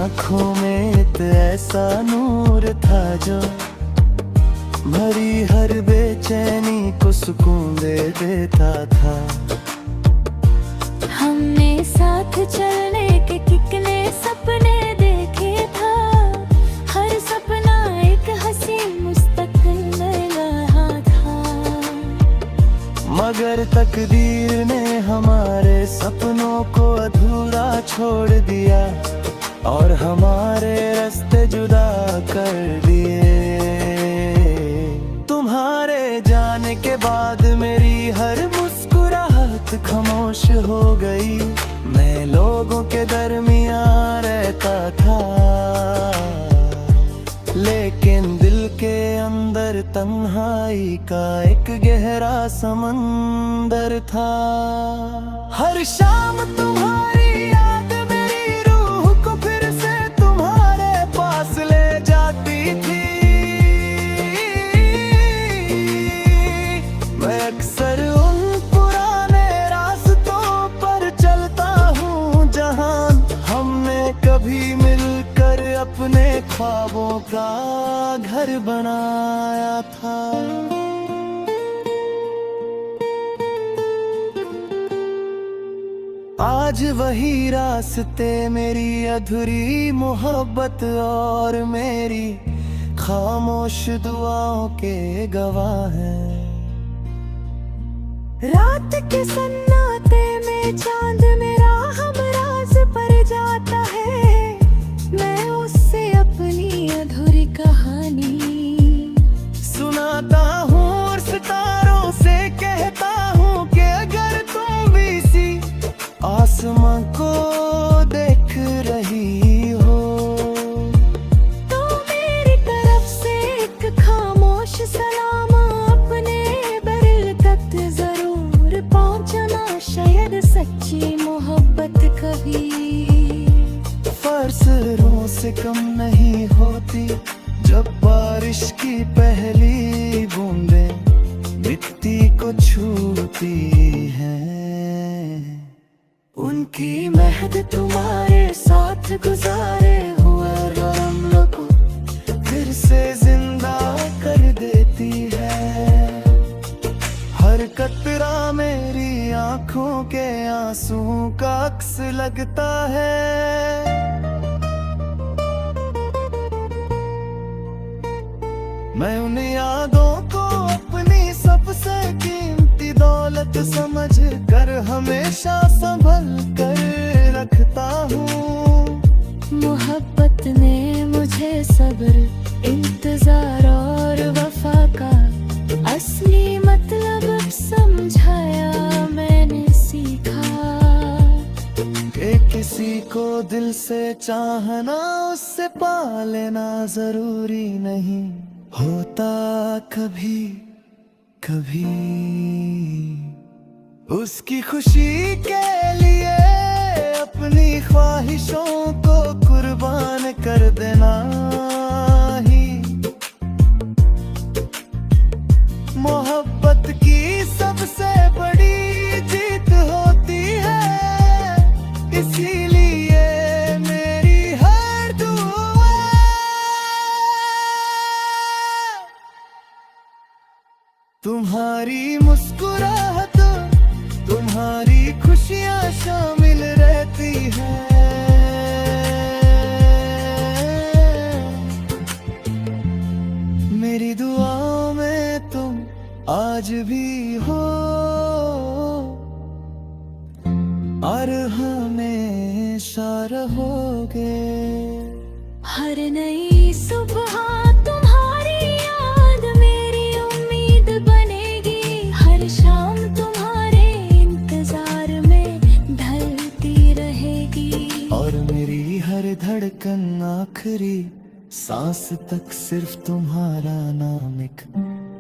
आँखों में एक ऐसा नूर था जो भरी हर बेचैनी को सुकून दे देता था। हमने साथ चलने के कितने सपने देखे था, हर सपना एक हंसी मुस्तकिल में रहा था। मगर तकदीर ने हमारे सपनों को अधूरा छोड़ दिया और हमारे रास्ते जुदा कर दिए। तुम्हारे जाने के बाद मेरी हर मुस्कुराहट खामोश हो गई। मैं लोगों के दरमियां रहता था, लेकिन दिल के अंदर तन्हाई का एक गहरा समंदर था। हर शाम तुम्हारी याद मेरी रूह को फिर से तुम्हारे पास ले जाती थी। मैं अक्सर उन पुराने रास्तों पर चलता हूँ जहाँ हमने कभी मिलकर अपने ख्वाबों का घर बनाया था। आज वही रास्ते मेरी अधूरी मोहब्बत और मेरी खामोश दुआओं के गवाह हैं। रात के सन्नाटे में चांद मेरा हमराज पर जाता है। मैं उससे अपनी अधूरी कहानी सुनाता हूँ और सितारों से कहता हूँ कि अगर तुम भी इसी आसमां को देख रही हो तो मेरी तरफ से एक खामोश सलाम अपने दिल तक जरूर पहुंचना। शायद सच्ची मोहब्बत कभी फसलों से कम नहीं होती जब बारिश की पहली बूंदें मिट्टी को छूती हैं। उनकी महक तुम्हारे साथ गुजारे हुए रंगों को फिर से जिंदा कर देती है। हर कतरा मेरी आंखों के आंसुओं का अक्स लगता है। मैं उन यादों को अपनी सबसे कीमती दौलत समझ कर हमेशा संभल कर रखता हूँ। मोहब्बत ने मुझे सब्र, इंतजार और वफा का असली मतलब समझाया। मैंने सीखा कि किसी को दिल से चाहना उससे पा लेना जरूरी नहीं होता। कभी कभी उसकी खुशी के लिए अपनी ख्वाहिशों को कुर्बान कर देना ही मोहब्बत की सबसे बड़ी जीत होती है। इसीलिए मेरी हर दुआ तुम्हारी मुस्कुराहट, तुम्हारी खुशियाँ शामिल रहती हैं। मेरी दुआओं में तुम आज भी हो और हमेशा रहोगे। हर नई सुबह तुम्हारी याद मेरी उम्मीद बनेगी। हर शाम तुम्हारे इंतजार में ढलती रहेगी और मेरी हर धड़कन आखिरी सांस तक सिर्फ तुम्हारा नाम एक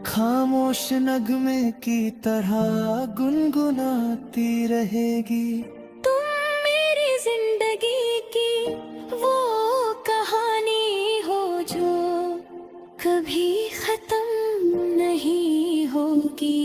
खामोश नगमे की तरह गुनगुनाती रहेगी। तुम मेरी जिंदगी की वो कहानी हो जो कभी खत्म नहीं होगी।